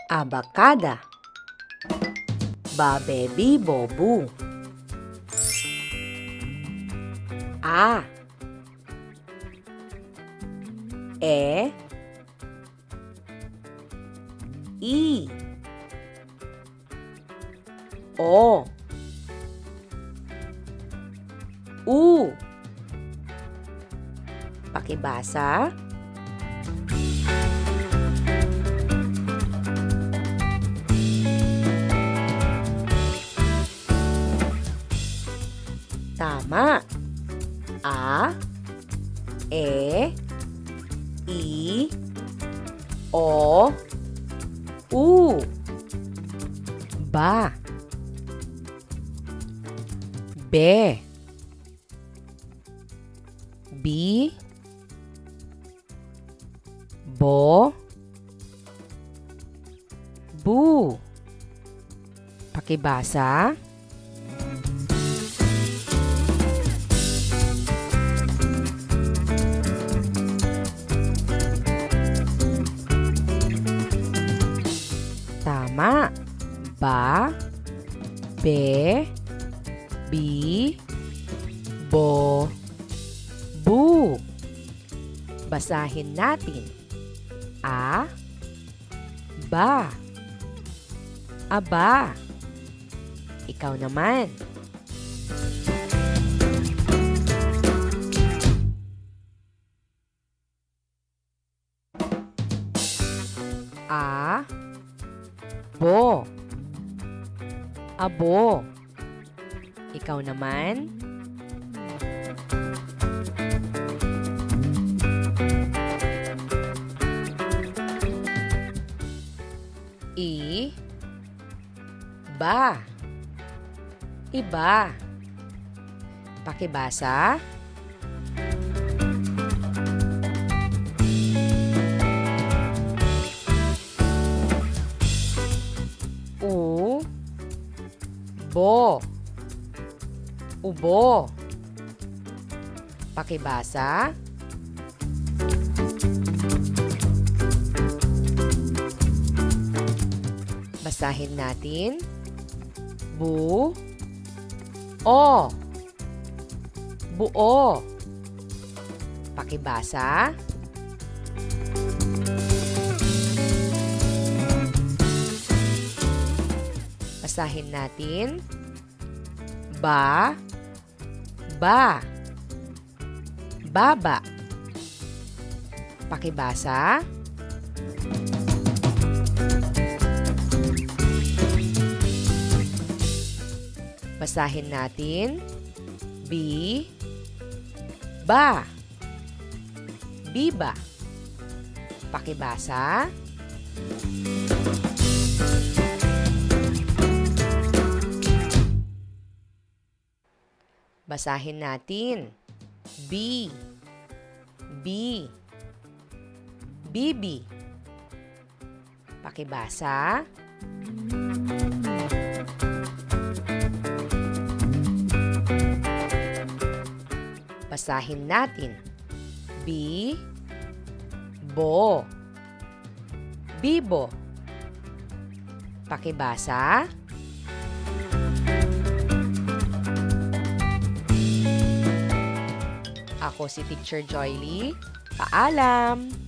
Abakada. Babebi bobu. A. E. I. O. U. Pakibasa. Tama. A. E. I. O. U. Ba. Be. Bi. Bo. Bu. Pakibasa. Tama. Ba. Be. Bi. Bo. Bu. Basahin natin. A. Ba. Aba. Ikaw naman. A. Bo. Abo. Ikaw naman. I. Ba. Iba. Pakibasa. U. Bo. Ubo. Pakibasa. Basahin natin. Bu. O. Buo. Pakibasa. Basahin natin. Ba. Ba. Baba. Pakibasa. Basahin natin. Bi. Ba. Biba. Pakibasa. Basahin natin. Bi. Bi. Bibi. Pakibasa. Basahin natin. Bi. Bo. Bibo. Pakibasa. Ako si Teacher Joylie. Paalam!